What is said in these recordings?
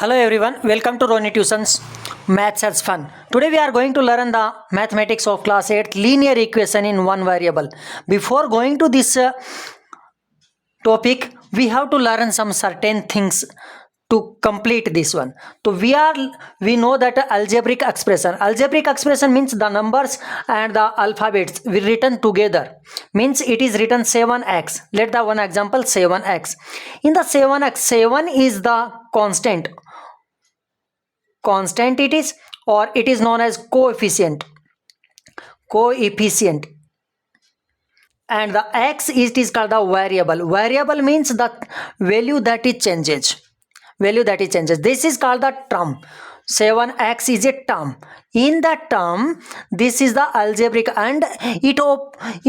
Hello everyone, welcome to Roni Tuitions Maths as Fun. Today we are going to learn the mathematics of class 8 linear equation in one variable. Before going to this topic, we have to learn some certain things to complete this one. So we know that algebraic expression means the numbers and the alphabets we written together, means it is written 7x. Let the one example 7x. In the 7x, 7 is the constant it is, or it is known as coefficient, and the x it is called the variable means the value that it changes. This is called the term. 7x is a term. In that term, this is the algebraic, and it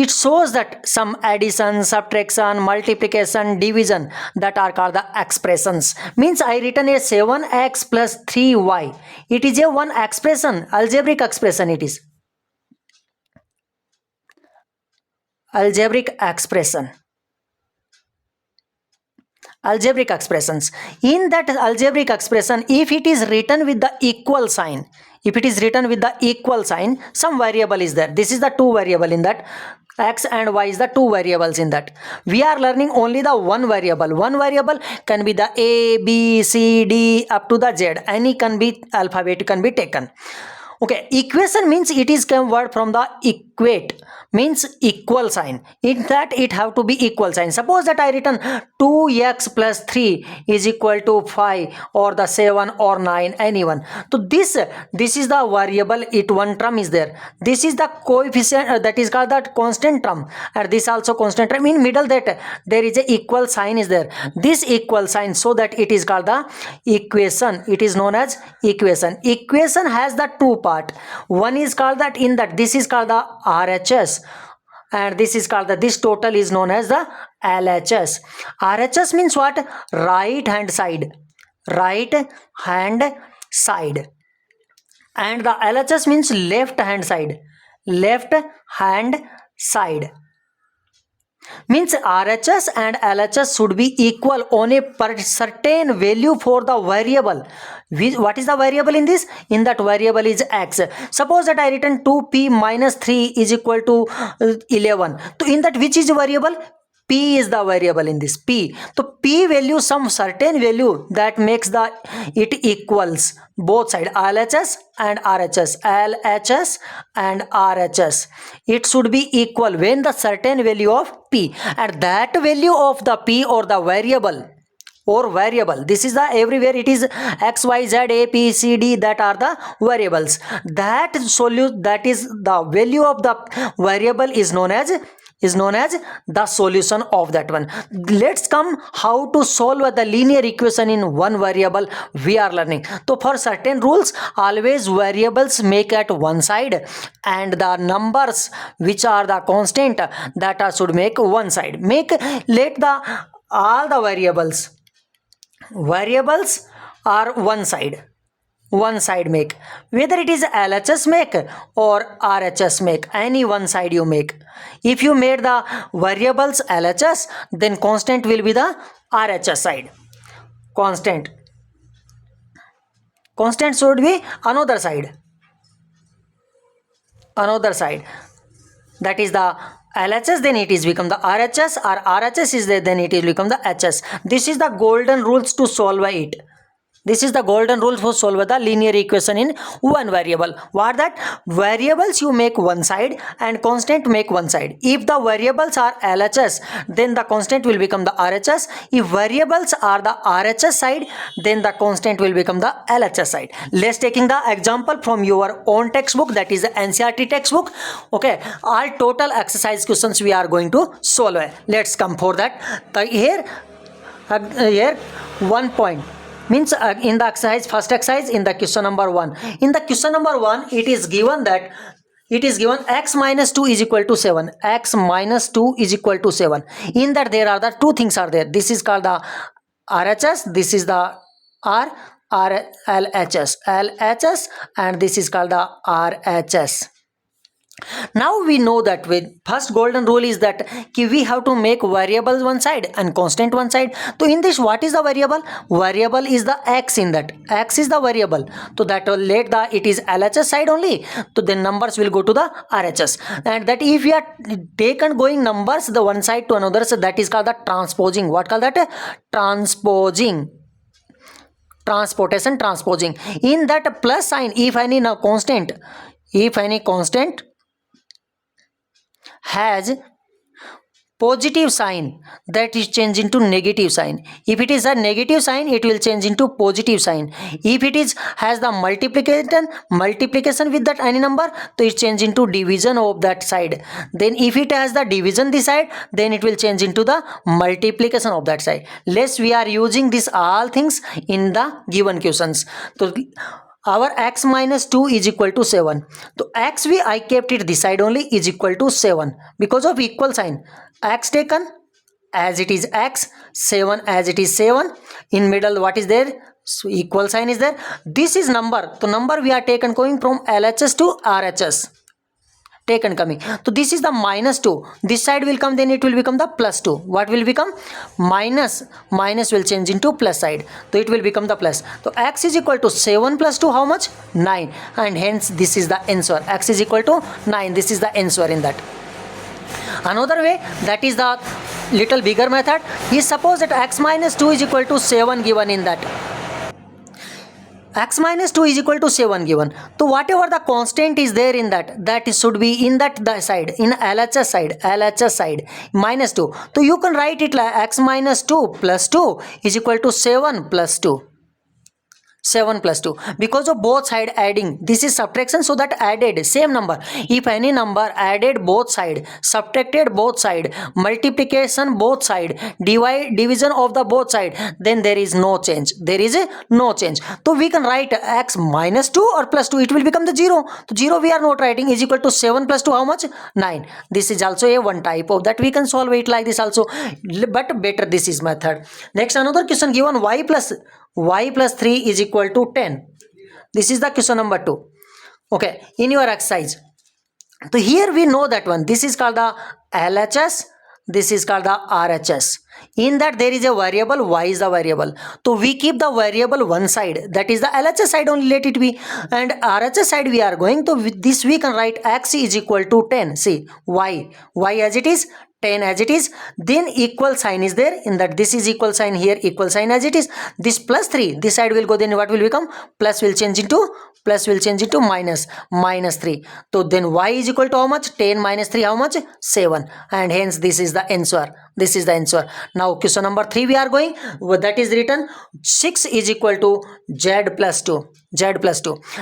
shows that some addition, subtraction, multiplication, division, that are called the expressions. Means I written a 7x plus 3y. It is a one expression, algebraic expression. It is algebraic expressions. In that algebraic expression, if it is written with the equal sign, some variable is there. This is the two variable in that. X and y is the two variables in that. We are learning only the one variable. One variable can be the A, B, C, D up to the Z. Any can be alphabet can be taken. Okay, equation means it is word from the equate, means equal sign. In that it have to be equal sign. Suppose that I written 2x plus 3 is equal to 5 or the 7 or 9, anyone. So this is the variable, it one term is there. This is the coefficient, that is called that constant term, and this also constant term. In middle that there is a equal sign is there. This equal sign, so that it is called the equation. It is known as equation. Equation has the two part. One is called that, in that this is called the RHS, and this is called the, this total is known as the LHS. RHS means what? Right hand side, and the LHS means left hand side. Means RHS and LHS should be equal on a certain value for the variable. What is the variable in this? In that variable is x. Suppose that I written 2p minus 3 is equal to 11. So in that, which is the variable? P is the variable in this. P. So P value, some certain value that makes the it equals both side, LHS and RHS. It should be equal when the certain value of P, and that value of the P or the variable, this is the everywhere it is x, y, z, a, p, c, d, that are the variables. That that is the value of the variable is known as the solution of that one. Let's come how to solve the linear equation in one variable we are learning. So for certain rules, always variables make at one side, and the numbers which are the constant, that are should make one side. Let the all the variables are one side make, whether it is LHS make or RHS make, any one side you make. If you made the variables LHS, then constant will be the RHS side. Constant should be another side, that is the LHS, then it is become the RHS, or RHS is there, then it will become the HS. This is the golden rules to solve it. This is the golden rule for solve the linear equation in one variable. What that? Variables you make one side and constant make one side. If the variables are LHS, then the constant will become the RHS. If variables are the RHS side, then the constant will become the LHS side. Let's taking the example from your own textbook, that is the NCERT textbook. Okay, all total exercise questions we are going to solve. Let's come for that. Here 1 point. Means in the exercise, first exercise, in the question number 1. In the question number 1, it is given that x minus 2 is equal to 7. X minus 2 is equal to 7. In that there are the two things are there. This is called the RHS. This is the LHS, and this is called the RHS. Now we know that with first golden rule is that we have to make variables one side and constant one side. So in this, what is the variable? Variable is the x in that. X is the variable. So that will let the it is LHS side only. So then numbers will go to the RHS. And that if we are taken going numbers the one side to another, so that is called the transposing. What called that? Transposing. Transportation, transposing. In that plus sign, if any now constant has positive sign, that is changed into negative sign. If it is a negative sign, it will change into positive sign. If it is has the multiplication with that any number, so it change into division of that side. Then if it has the division this side, then it will change into the multiplication of that side. Less we are using this all things in the given questions. So our x minus 2 is equal to 7. So x I kept it this side only is equal to 7 because of equal sign. X taken as it is x, 7 as it is 7. In middle what is there? So equal sign is there. This is number. So number we are taken going from LHS to RHS. Taken coming. So this is the minus 2. This side will come, then it will become the plus 2. What will become? Minus. Minus will change into plus side. So it will become the plus. So x is equal to 7 plus 2 how much? 9. And hence this is the answer. X is equal to 9. This is the answer in that. Another way, that is the little bigger method, is suppose that x minus 2 is equal to 7 given in that. X minus 2 is equal to 7 given. So whatever the constant is there in that, that should be in that the side, in LHS side, minus 2. So you can write it like x minus 2 plus 2 is equal to 7 plus 2. 7 plus 2 because of both side adding. This is subtraction, so that added same number. If any number added both side, subtracted both side, multiplication both side, division of the both side, then there is no change. There is no change. So we can write x minus 2 or plus 2, it will become the 0. So 0 we are not writing, is equal to 7 plus 2 how much? 9. This is also a one type of that we can solve it like this also, but better this is method. Next another question given, y plus 3 is equal to 10. This is the question number 2. Okay, in your exercise. So here we know that one. This is called the LHS. This is called the RHS. In that there is a variable, y is the variable. So we keep the variable one side. That is the LHS side only, let it be. And RHS side we are going to, with this we can write x is equal to 10. See, y as it is, 10 as it is, then equal sign is there in that. This is equal sign, here equal sign as it is. This plus 3, this side will go, then what will become? Plus will change into minus 3. So then y is equal to how much? 10 minus 3 how much? 7. And hence this is the answer. This is the answer. Now question number 3 we are going, that is written 6 is equal to z plus 2.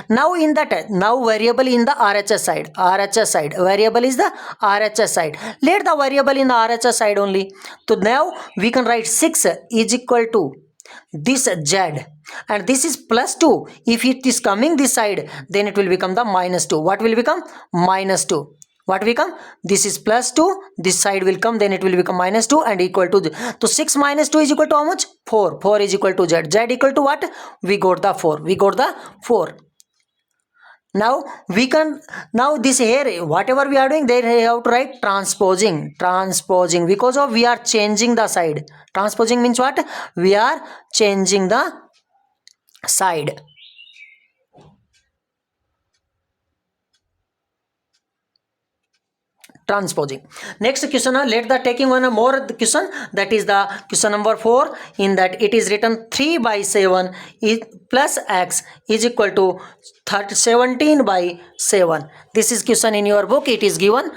Now in that, now variable in the RHS side, variable is the RHS side. Let the variable in the RHS side only. So now we can write 6 is equal to this z, and this is plus 2. If it is coming this side, then it will become the minus 2. What will become? Minus 2. What will come? This is plus 2. This side will come, then it will become minus 2 and equal to. So 6 minus 2 is equal to how much? 4. 4 is equal to z. Z equal to what? We got the 4. Now we can, now this here whatever we are doing, there we have to write transposing because of we are changing the side. Transposing means what? We are changing the side. Transposing. Next question, let the taking one more question, that is the question number 4. In that it is written 3 by 7 is plus x is equal to 17 by 7. This is question in your book, it is given.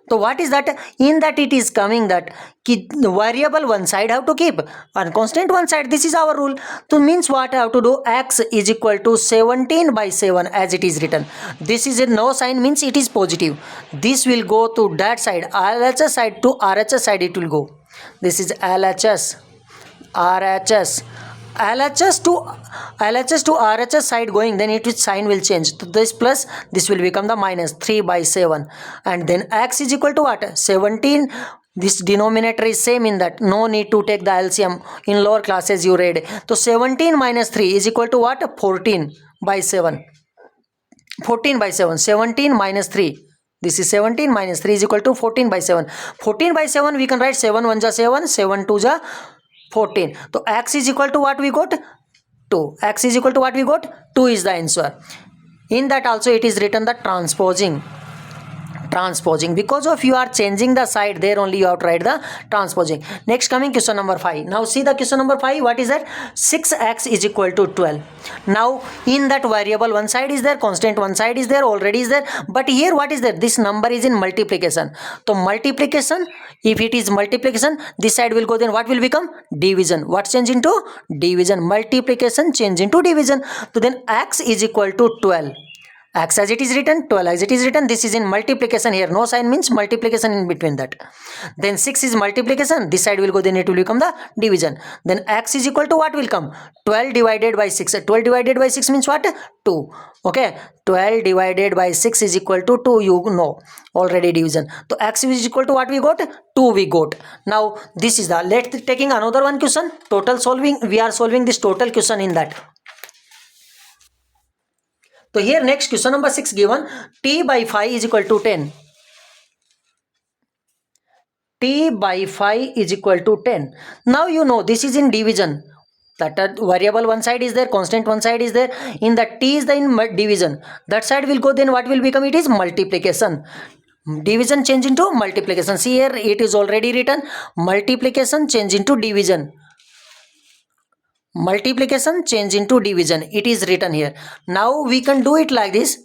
So what is that? In that it is coming that variable one side have to keep and constant one side. This is our rule. So means what I have to do? X is equal to 17 by 7 as it is written. This is a no sign, means it is positive. This will go to that side, LHS side to RHS side it will go. This is LHS, RHS. LHS to RHS side going, then it sign will change. So this plus, this will become the minus 3 by 7. And then x is equal to what? 17. This denominator is same in that. No need to take the LCM. In lower classes you read. So 17 minus 3 is equal to what? 14 by 7. 14 by 7, 17 minus 3. This is 17 minus 3 is equal to 14 by 7. 14 by 7 we can write 7 1 ja 7, 7 2 ja 14. So x is equal to what we got? 2. X is equal to what we got? 2 is the answer. In that also it is written the transposing, because of you are changing the side, there only you have to write the transposing. Next, coming question number 5. Now see the question number 5. What is that? 6x is equal to 12. Now in that variable, one side is there, constant one side is there, already is there, but here what is there? This number is in multiplication. So multiplication, if it is multiplication, this side will go, then what will become? Division. What change into? Division. Multiplication change into division. So then x is equal to 12. X as it is written, 12 as it is written. This is in multiplication here. No sign means multiplication in between that. Then 6 is multiplication. This side will go, then it will become the division. Then x is equal to what will come? 12 divided by 6. 12 divided by 6 means what? 2. Okay. 12 divided by 6 is equal to 2. You know already division. So x is equal to what we got? 2 we got. Now this is the, let's taking another one question. Total solving. We are solving this total question in that. So here next question number 6 given, t by 5 is equal to 10. T by 5 is equal to 10. Now you know this is in division. That variable one side is there, constant one side is there. In the t is the in division. That side will go, then what will become? It is multiplication. Division change into multiplication. See here it is already written, multiplication change into division. Multiplication change into division, it is written here. Now we can do it like this.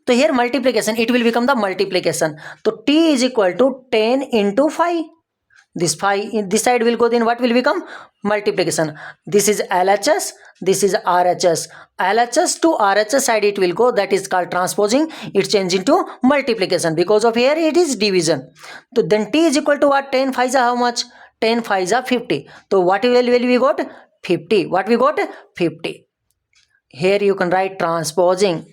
So here multiplication, it will become the multiplication. So t is equal to 10 into 5. This 5, this side will go, then what will become? Multiplication. This is LHS, this is RHS. LHS to RHS side it will go, that is called transposing. It change into multiplication, because of here it is division. So then t is equal to what? 10 5 is how much? 10 5 is 50. So what will we got? 50. What we got? 50. Here you can write transposing.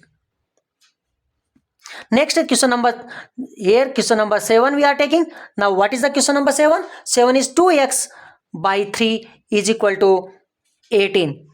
Next question number, here question number 7 we are taking. Now what is the question number 7? 7 is 2x by 3 is equal to 18.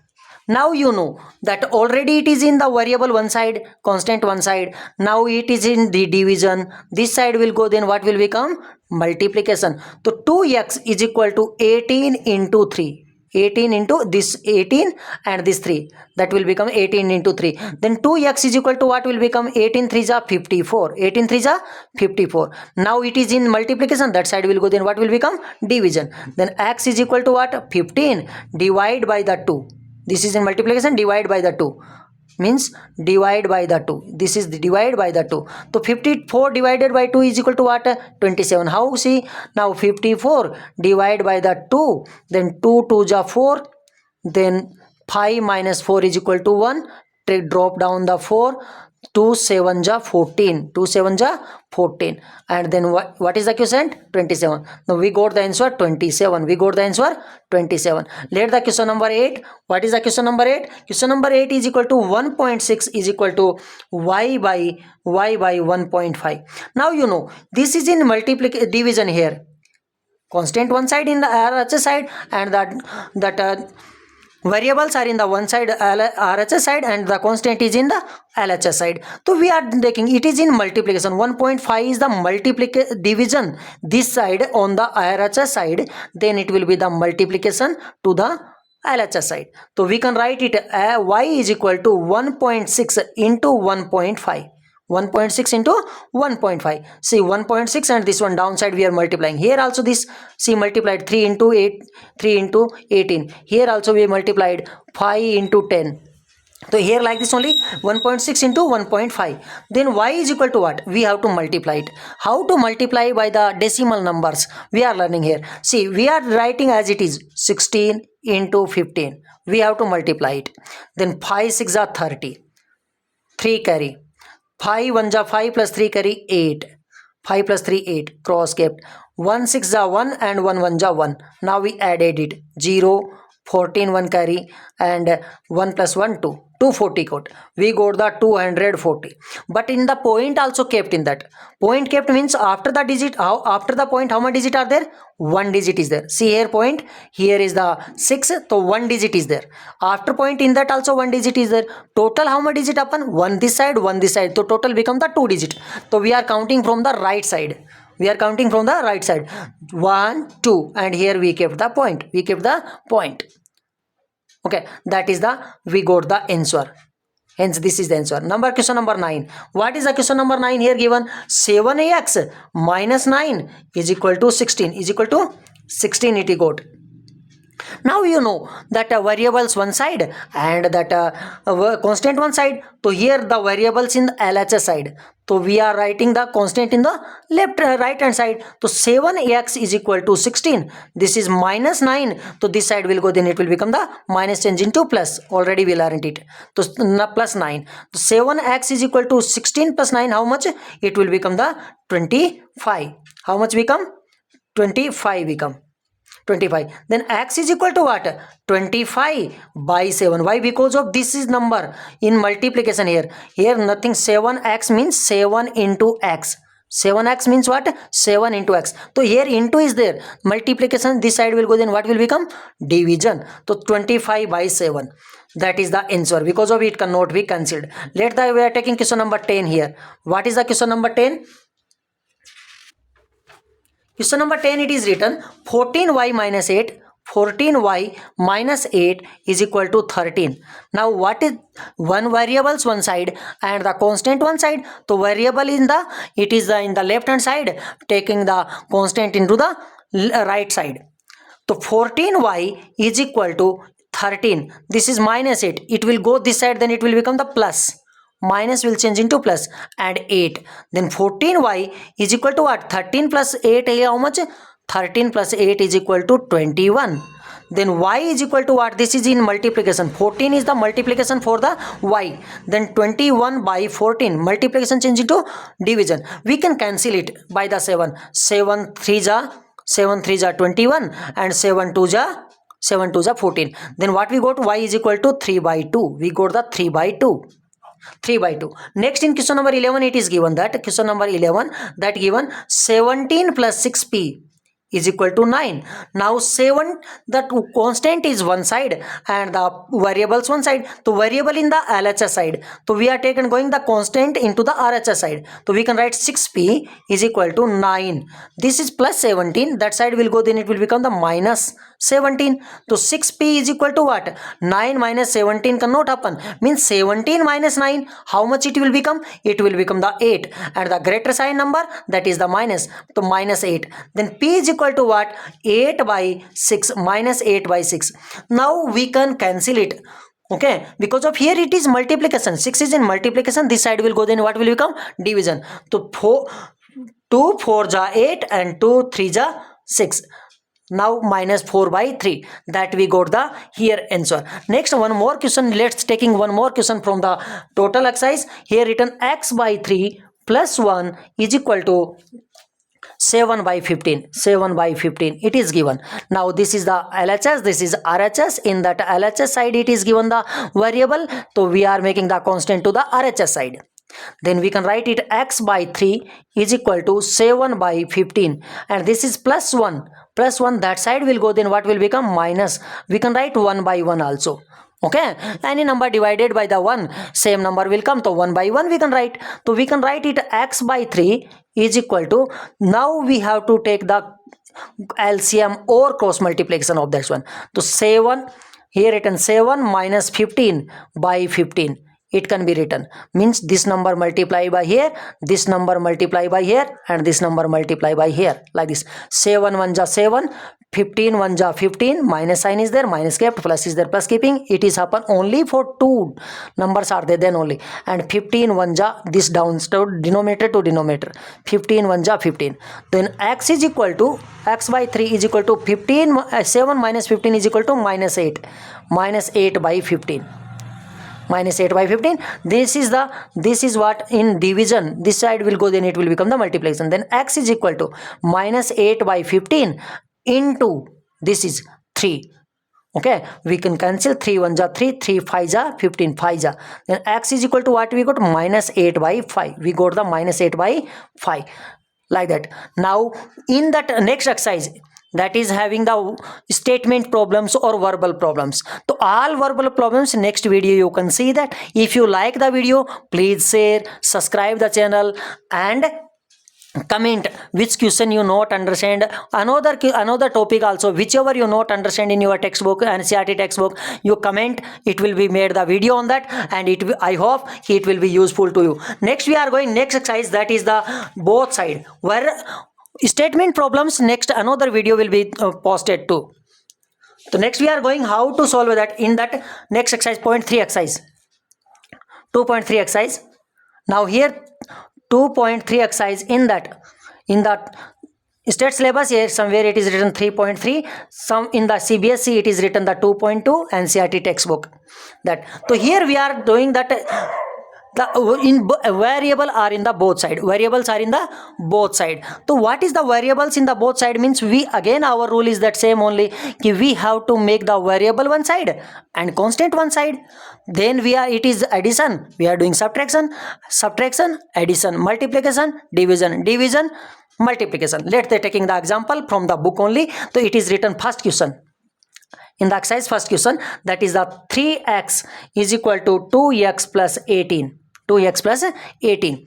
Now you know that already it is in the variable one side, constant one side. Now it is in the division. This side will go, then what will become? Multiplication. So 2x is equal to 18 into 3. 18 into this 18 and this 3. That will become 18 into 3. Then 2x is equal to what will become? 18 3 is 54. 18 3 is 54. Now it is in multiplication. That side will go, then what will become? Division. Then x is equal to what? 15 divide by the 2. This is in multiplication, divide by the 2. Means divide by the 2. This is the divide by the 2. So 54 divided by 2 is equal to what? 27. How? See, now 54 divide by the 2. Then 2 2 is 4. Then 5 minus 4 is equal to 1. Drop down the 4. 2 7 is 14. 2 7 is 14. And then what is the quotient? 27. Now we got the answer 27. We got the answer 27. Let the question number 8. What is the question number 8? Question number 8 is equal to 1.6 is equal to y by 1.5. Now you know this is in division here. Constant one side in the RHS side, and that variables are in the one side RHS side, and the constant is in the LHS side. So we are taking it is in multiplication. 1.5 is the division this side on the RHS side, then it will be the multiplication to the LHS side. So we can write it y is equal to 1.6 into 1.5. 1.6 into 1.5. See 1.6 and this one downside we are multiplying. Here also this, see, multiplied 3 into 8, 3 into 18. Here also we multiplied 5 into 10. So here like this only 1.6 into 1.5. Then y is equal to what? We have to multiply it. How to multiply? By the decimal numbers we are learning here. See, we are writing as it is 16 into 15. We have to multiply it. Then 5 6 are 30. 3 carry. 5 1 ja 5 plus 3 carry 8. 5 plus 3 8. Cross kept. 1 6 ja 1 and 1 1 ja 1. Now we added it. 0, 14 1 carry, and 1 plus 1 2. 240 got. We got the 240. But in the point also kept in that. Point kept means after the digit, after the point, how many digit are there? One digit is there. See here point, here is the 6, so one digit is there. After point in that also one digit is there. Total how many digit happen? One this side, one this side. So total become the 2 digit. So we are counting from the right side. We are counting from the right side. 1, 2, and here we kept the point. We kept the point. Okay, that is the, we got the answer. Hence this is the answer. Question number 9. What is the question number 9 here given? 7x minus 9 is equal to 16. Is equal to 16 it got. Now you know that variables one side and that constant one side. So here the variables in the LHS side. So we are writing the constant in the left right hand side. So 7x is equal to 16. This is minus 9. So this side will go, then it will become the minus change into plus. Already we learned it. So plus 9. So 7x is equal to 16 plus 9. How much? It will become the 25. How much become? 25 become. 25. Then x is equal to what? 25 by 7. Why? Because of this is number in multiplication here. Here nothing. 7x means 7 into x. 7x means what? 7 into x. So here into is there. Multiplication this side will go, then what will become? Division. So 25 by 7. That is the answer. Because of it cannot be cancelled. We are taking question number 10 here. What is the question number 10? Question number 10, it is written 14y minus 8. 14y minus 8 is equal to 13. Now what is one variables one side and the constant one side? So variable in the, it is in the left hand side, taking the constant into the right side. So 14y is equal to 13. This is minus 8. It will go this side, then it will become the plus. Minus will change into plus and 8. Then 14y is equal to what? 13 plus 8 how much? 13 plus 8 is equal to 21. Then y is equal to what? This is in multiplication. 14 is the multiplication for the y. Then 21 by 14. Multiplication change into division. We can cancel it by the 7. 7 3 ja 21 and 7 2 ja 14. Then what we got? Y is equal to 3 by 2. We got the 3 by 2. 3 by 2. Next in question number 11 it is given that question number 11 that given 17 plus 6p is equal to 9. Now 7, that constant is one side and the variables one side. So variable in the LHS side. So we are taking going the constant into the RHS side. So we can write 6p is equal to 9. This is plus 17. That side will go, then it will become the minus 17. So 6p is equal to what? 9 minus 17 cannot happen. Means 17 minus 9. How much it will become? It will become the 8. And the greater sign number, that is the minus. So minus 8. Then p is equal to what? 8 by 6. Minus 8 by 6. Now we can cancel it. Okay, because of here it is multiplication. 6 is in multiplication. This side will go, then what will become? Division. So 2 4 ja 8 and 2 3 ja 6. Now minus 4 by 3. That we got the here answer. Next one more question. Let's taking one more question from the total exercise. Here written x by 3 plus 1 is equal to 7 by 15. 7 by 15 it is given. Now this is the LHS, this is RHS. In that LHS side it is given the variable. So we are making the constant to the RHS side. Then we can write it x by 3 is equal to 7 by 15. And this is plus 1. Plus 1, that side will go, then what will become? Minus. We can write 1 by 1 also. Okay, any number divided by the 1, same number will come. So 1 by 1 we can write. So we can write it x by 3 is equal to, now we have to take the LCM or cross multiplication of this one. So 7, here written 7 minus 15 by 15. It can be written, means this number multiply by here, this number multiply by here, and this number multiply by here, like this. 7 1 ja 7, 15 1 ja 15, minus sign is there, minus kept, plus is there, plus keeping. It is happen only for two numbers are there, then only. And 15 1 ja, this down to denominator to denominator, 15 1 ja 15. Then x is equal to, x by 3 is equal to 7 minus 15 is equal to minus 8. Minus 8 by 15. Minus 8 by 15. This is what in division. This side will go, then it will become the multiplication. Then x is equal to minus 8 by 15 into, this is 3. Okay, we can cancel 3 1 ja 3, 3 5 ja 15, 5 ja. Then x is equal to what we got? Minus 8 by 5. We got the minus 8 by 5. Like that. Now, in that next exercise, that is having the statement problems or verbal problems. So all verbal problems next video you can see that. If you like the video, please share, subscribe the channel and comment which question you not understand. Another topic also, whichever you not understand in your textbook and NCERT textbook, you comment, it will be made the video on that, and I hope it will be useful to you. Next we are going next exercise, that is the both side, where statement problems next another video will be posted too. So next we are going how to solve that in that next exercise, 0.3 exercise, 2.3 exercise. Now here 2.3 exercise, in the state syllabus here somewhere it is written 3.3, some in the CBSE it is written the 2.2 NCERT textbook. That so here we are doing that variable are in the both side, variables are in the both side. So what is the variables in the both side means, we again our rule is that same only, we have to make the variable one side and constant one side. Then it is addition, we are doing subtraction, addition, multiplication, division, multiplication. Let's say taking the example from the book only. So it is written first question. In the exercise first question, that is the 3x is equal to 2x plus 18. 2x plus 18.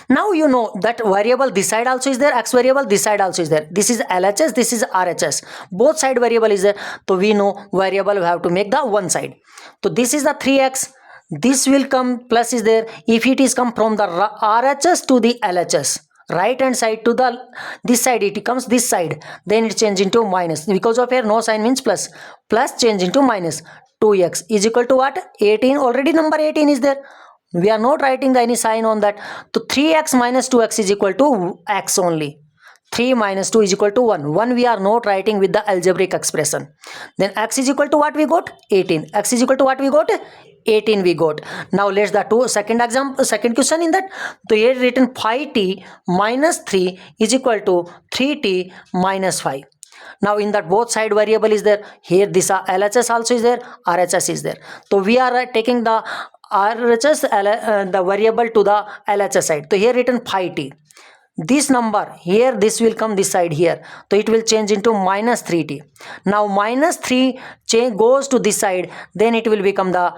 Now you know that variable this side also is there, x variable this side also is there. This is LHS, this is RHS. Both side variable is there. So we know variable we have to make the one side. So this is the 3x. This will come plus is there. If it is come from the RHS to the LHS, right hand side to the this side, it comes this side, then it change into minus. Because of here no sign means plus change into minus. 2x is equal to what? 18. Already number 18 is there. We are not writing any sign on that. So 3x minus 2x is equal to x only. 3 minus 2 is equal to 1. 1 we are not writing with the algebraic expression. Then x is equal to what we got? 18. X is equal to what we got? 18 we got. Now let's the second question in that. So here written 5t minus 3 is equal to 3t minus 5. Now in that both side variable is there. Here this LHS also is there, RHS is there. So we are taking the RHS the variable to the LHS side. So here written 5t. This number here, this will come this side here. So it will change into minus 3t. Now minus 3 goes to this side, then it will become the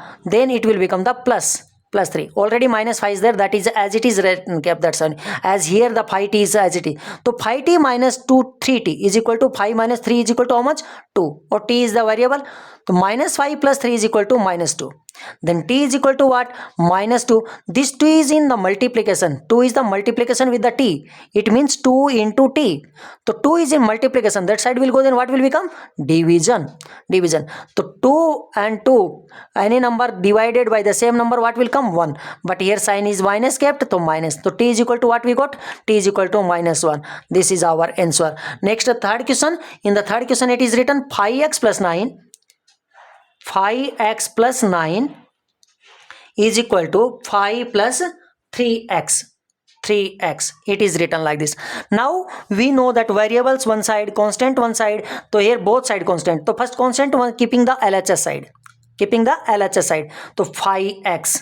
plus 3. Already minus 5 is there, that is as it is written, kept that sign. As here the 5t is as it is. So 5t minus 3t is equal to 5 minus 3 is equal to how much? 2. Or t is the variable. So minus 5 plus 3 is equal to minus 2. Then t is equal to what? Minus 2. This 2 is in the multiplication. 2 is the multiplication with the t. It means 2 into t. So 2 is in multiplication. That side will go, then what will become? Division. So 2 and 2, any number divided by the same number, what will come? 1. But here sign is minus kept, so minus. So t is equal to what we got? T is equal to minus 1. This is our answer. Next, third question. In the third question, it is written 5x plus 9. 5x plus 9 is equal to 5 plus 3x. It is written like this. Now we know that variables one side, constant one side. So here both side constant. So first constant one, keeping the LHS side. So 5x.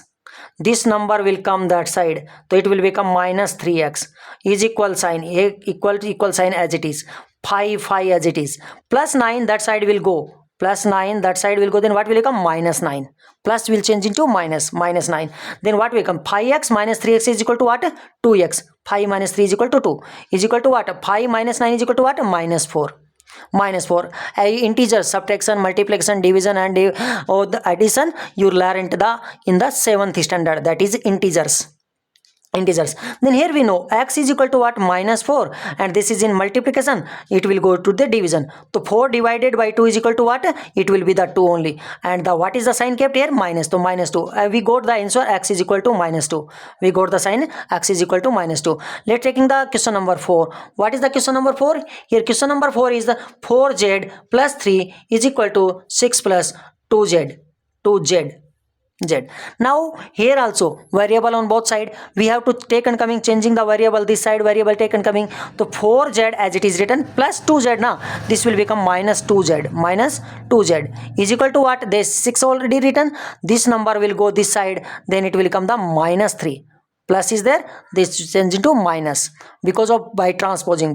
This number will come that side. So it will become minus 3x is equal sign. Equal sign as it is. 5 as it is. Plus 9 that side will go. Then what will become? Minus 9. Plus will change into minus 9. Then what will become? 5x minus 3x is equal to what? 2x. 5 minus 3 is equal to 2. Is equal to what? 5 minus 9 is equal to what? Minus 4. Integers, subtraction, multiplication, division and the addition you learned in the 7th standard, that is integers. Then here we know x is equal to what? Minus 4, and this is in multiplication, it will go to the division. So 4 divided by 2 is equal to what? It will be the 2 only, and what is the sign kept here? Minus. So minus 2. We got the answer x is equal to minus 2. We got the sign x is equal to minus 2. Let's taking the question number 4. What is the question number 4? Here question number 4 is the 4z plus 3 is equal to 6 plus 2z. z. Now here also variable on both side, we have to take and coming, changing the variable, this side variable take and coming. So 4z as it is written plus 2z, now this will become minus 2z. Minus 2z is equal to what? There's 6 already written, this number will go this side, then it will become the minus 3. Plus is there, this change into minus because of by transposing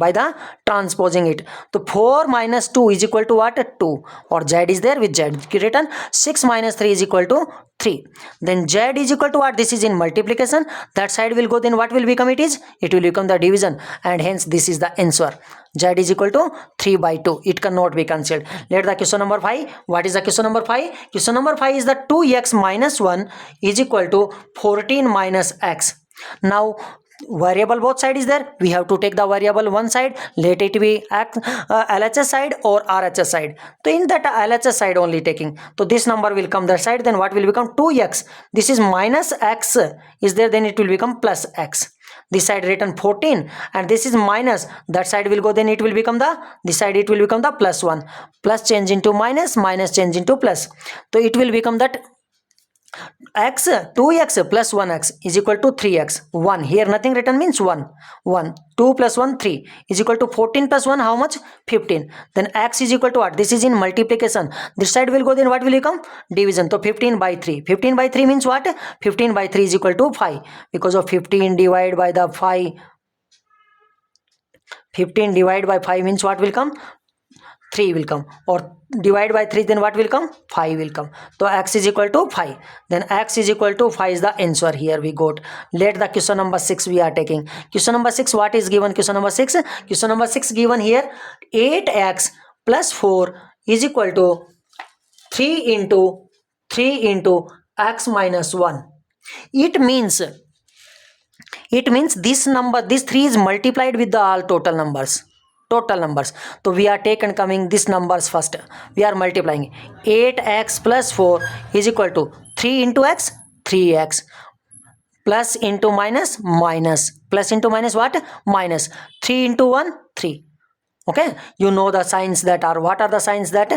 it. So 4 minus 2 is equal to what? 2, or z is there with z written. 6 minus 3 is equal to 3. Then z is equal to what? This is in multiplication, that side will go, then what will become? It will become the division, and hence this is the answer. Z is equal to 3 by 2. It cannot be cancelled. Let the question number 5. What is the question number 5? Question number 5 is the 2x minus 1 is equal to 14 minus x. Now variable both side is there, we have to take the variable one side, let it be LHS side or RHS side. So in that LHS side only taking, so this number will come that side, then what will become? 2x, this is minus x is there, then it will become plus x. This side written 14 and this is minus, that side will go, then it will become the, this side it will become the plus 1, plus change into minus, minus change into plus. So it will become that x 2x plus 1x is equal to 3x. 1 here nothing written means 1. 2 plus 1 3 is equal to 14 plus 1 how much? 15. Then x is equal to what? This is in multiplication, this side will go, then what will become? Division. So 15 by 3. 15 by 3 means what? 15 by 3 is equal to 5, because of 15 divided by the 5. 15 divided by 5 means what will come? 3 will come, or divide by 3, then what will come? 5 will come. So x is equal to 5, then x is equal to 5 is the answer. Here we got. Let the question number 6 we are taking. Question number 6, what is given? Question number 6, question number 6 given here, 8x plus 4 is equal to 3 into x minus 1. It means this number, this 3 is multiplied with the all total numbers. So we are taken coming this numbers first, we are multiplying. 8x plus 4 is equal to 3 into x, 3x, plus into minus, minus, plus into minus what? Minus. 3 into 1 3. Okay, you know the signs that are, what are the signs that?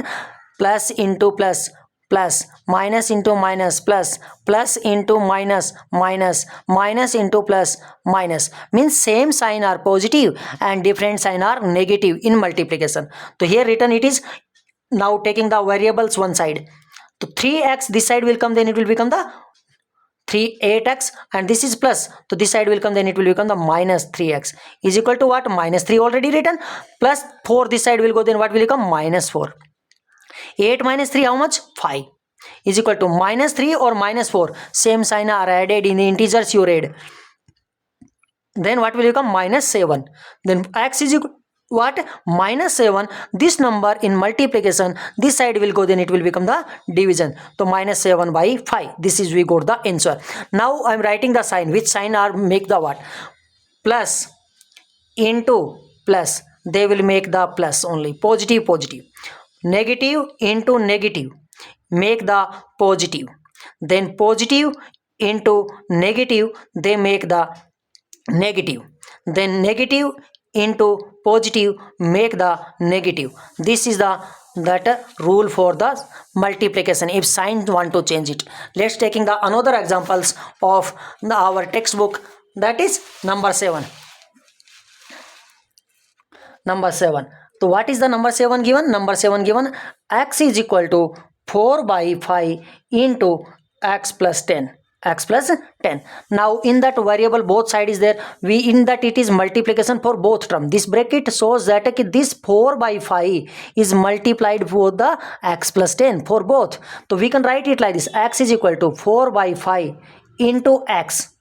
Plus into plus, plus, minus into minus, plus, plus into minus, minus, minus into plus, minus, means same sign are positive and different sign are negative in multiplication. So here written it is, now taking the variables one side, so 3x this side will come, then it will become the 8x, and this is plus, so this side will come, then it will become the minus 3x is equal to what? Minus 3 already written, plus 4 this side will go, then what will become? Minus 4. 8 minus 3 how much? 5 is equal to minus 3 or minus 4, same sign are added in the integers you read, then what will become? Minus 7. Then x is equal what? Minus 7. This number in multiplication, this side will go, then it will become the division. So minus 7 by 5, this is we got the answer. Now I am writing the sign, which sign are make the what? Plus into plus, they will make the plus only, positive, negative into negative, make the positive, then positive into negative, they make the negative, then negative into positive, make the negative. This is the rule for the multiplication if sign want to change it. Let's taking the another examples of our textbook, that is number 7. Number 7. So what is the number 7 given? Number 7 given, x is equal to 4 by 5 into x plus 10. X plus 10. Now in that variable both side is there, we in that it is multiplication for both term. This bracket shows that this 4 by 5 is multiplied for the x plus 10 for both. So we can write it like this, x is equal to 4 by 5 into x.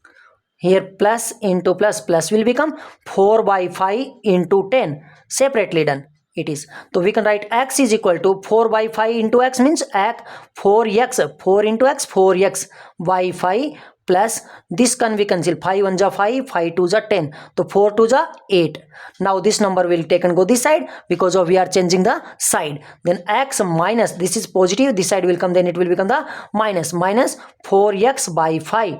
Here plus into plus, plus will become 4 by 5 into 10, separately done it is. So we can write x is equal to 4 by 5 into x means 4x, 4 into x, 4x by 5 plus this can be cancelled, 5 1 ja 5, 5 2 ja 10, so 4 2 ja 8. Now this number will take and go this side because of we are changing the side. Then x minus, this is positive, this side will come, then it will become the minus, minus 4x by 5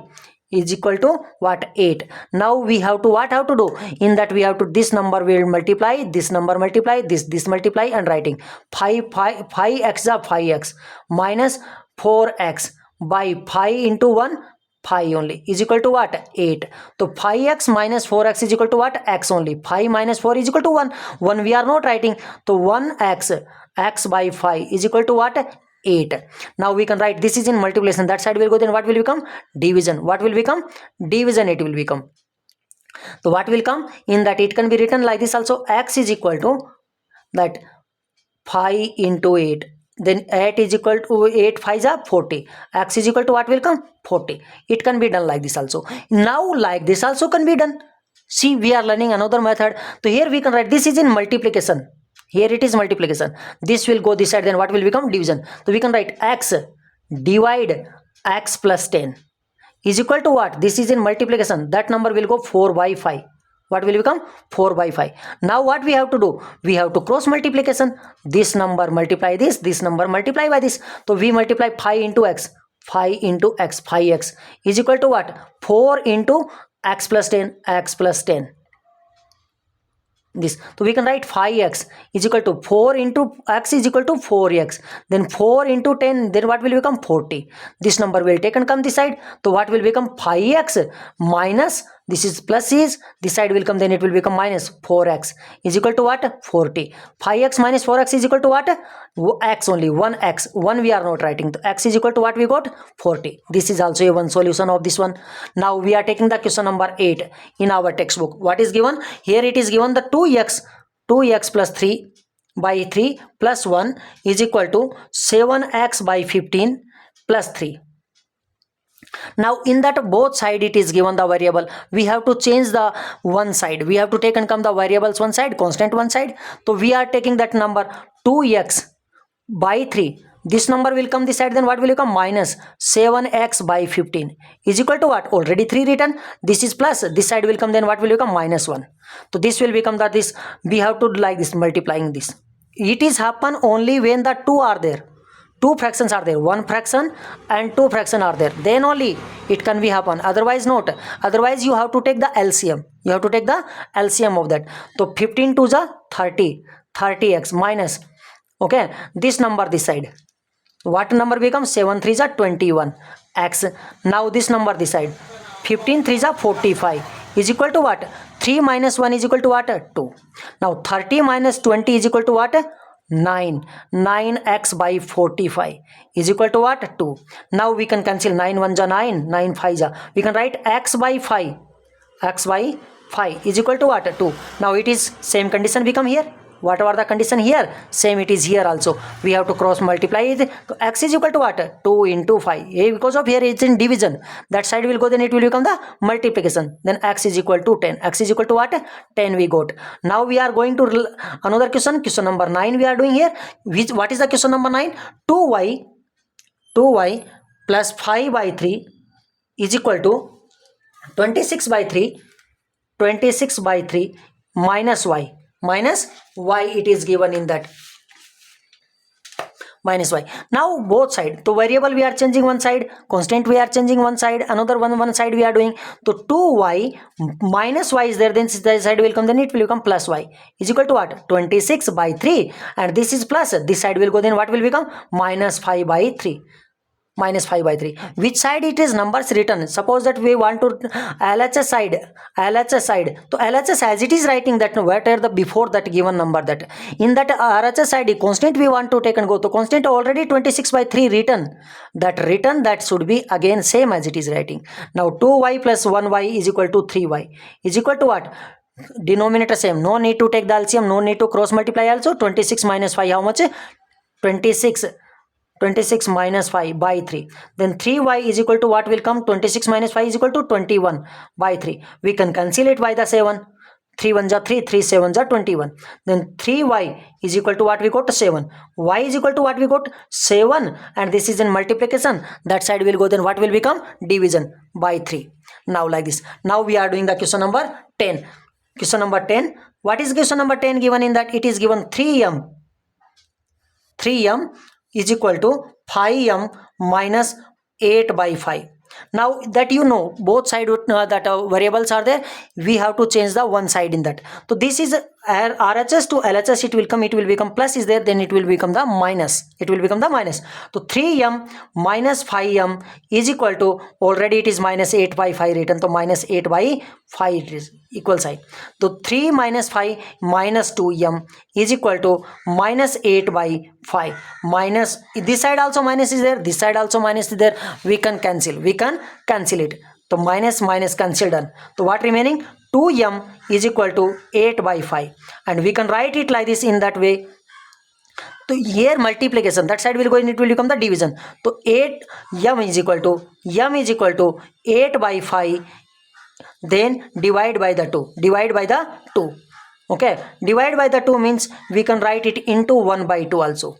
is equal to what? 8. Now we have to what have to do? In that we have to, this number will multiply, this number multiply, this multiply, and writing 5x are 5x minus 4x by 5 into 1, 5 only, is equal to what? 8. So 5x minus 4x is equal to what? X only. 5 minus 4 is equal to 1. 1 we are not writing. So 1x, x by 5 is equal to what? 8. Now we can write, this is in multiplication. That side will go, then what will become? Division. What will become? Division it will become. So what will come? In that it can be written like this also. X is equal to that 5 into 8. Then 8 is equal to 8 5 is 40. X is equal to what will come? 40. It can be done like this also. Now like this also can be done. See, we are learning another method. So here we can write, this is in multiplication. Here it is multiplication. This will go this side, then what will become? Division. So we can write x divide x plus 10 is equal to what? This is in multiplication. That number will go 4 by 5. What will become? 4 by 5. Now what we have to do? We have to cross multiplication. This number multiply this number multiply by this. So we multiply 5 into x. 5 into x, 5x is equal to what? 4 into x plus 10, x plus 10. This. So we can write 5x is equal to 4 into x is equal to 4x. Then 4 into 10, then what will become? 40. This number will take and come this side. So what will become? 5x minus, this is plus is, this side will come, then it will become minus 4x is equal to what? 40. 5x minus 4x is equal to what? X only, 1x. 1 we are not writing. So x is equal to what we got? 40. This is also a one solution of this one. Now we are taking the question number 8 in our textbook. What is given? Here it is given the 2x plus 3 by 3 plus 1 is equal to 7x by 15 plus 3. Now in that both side it is given the variable. We have to change the one side. We have to take and come the variables one side, constant one side. So we are taking that number 2x by 3. This number will come this side, then what will become? Minus 7x by 15 is equal to what? Already 3 written. This is plus. This side will come, then what will become? Minus 1. So this will become that this. We have to like this, multiplying this. It is happen only when the 2 are there. 2 fractions are there, 1 fraction and 2 fraction are there, then only it can be happen, otherwise not. Otherwise you have to take the LCM. You have to take the LCM of that. So 15 to the 30, 30x minus, okay, this number this side. What number becomes? 7 3 is 21 x. Now this number this side, 15 3 is 45 is equal to what? 3 minus 1 is equal to what? 2. Now 30 minus 20 is equal to what? 9. 9x by 45 is equal to what? 2. Now we can cancel 9 1 ja 9, 9 5 ja. We can write x by 5. X by 5 is equal to what? 2. Now it is same condition become here. Whatever the condition here, same it is here also. We have to cross multiply it. So x is equal to what? 2 into 5. Because of here it's in division. That side will go, then it will become the multiplication. Then x is equal to 10. X is equal to what? 10 we got. Now we are going to another question. Question number 9 we are doing here. What is the question number 9? 2y plus 5 by 3 is equal to 26 by 3. 26 by 3 minus y. Minus y it is given in that. Minus y. Now both side. So variable we are changing one side. Constant we are changing one side. Another one side we are doing. So 2y minus y is there. Then this side will come. Then it will become plus y is equal to what? 26 by 3. And this is plus. This side will go. Then what will become? Minus 5 by 3. Minus 5 by 3. Which side it is numbers written? Suppose that we want to LHS side. So LHS as it is writing that what are the before that given number, that in that RHS side constant we want to take and go. So constant already 26 by 3 written. That should be again same as it is writing. Now 2y plus 1y is equal to 3y is equal to what? Denominator same. No need to take the LCM. No need to cross multiply also. 26 minus 5 how much? 26 minus 5 by 3. Then 3y is equal to what will come? 26 minus 5 is equal to 21 by 3. We can cancel it by the 7. 3 1 ja 3, 3 7 ja 21. Then 3y is equal to what we got? 7. Y is equal to what we got? 7. And this is in multiplication. That side will go. Then what will become? Division by 3. Now like this. Now we are doing the question number 10. Question number 10. What is question number 10 given in that? It is given 3m is equal to 5m minus 8 by 5. Now that you know both side that variables are there, we have to change the one side in that. So this is RHS to LHS it will become plus is there, then it will become the minus. So 3m minus 5m is equal to, already it is minus 8 by 5 written, so minus 8 by 5 it is equal sign. So 3 minus 5 minus 2m is equal to minus 8 by 5. Minus, this side also minus is there, this side also minus is there, we can cancel it. So minus cancel done. So what remaining? 2m is equal to 8 by 5, and we can write it like this in that way. So here multiplication, that side will go in, it will become the division. So 8m is equal to 8 by 5, then divide by the 2. Okay, divide by the 2 means we can write it into 1 by 2 also.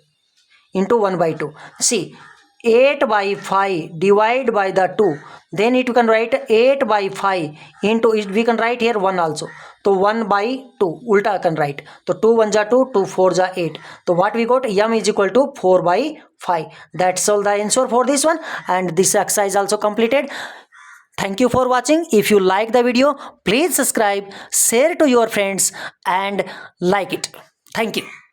See, 8 by 5 divide by the 2, then it can write 8 by 5 into it, we can write here 1 also. So 1 by 2 ulta can write. So 2 1 ja 2, 2 4 ja 8. So what we got? M is equal to 4 by 5. That's all the answer for this one, and this exercise also completed. Thank you for watching. If you like the video, please subscribe, share to your friends and like it. Thank you.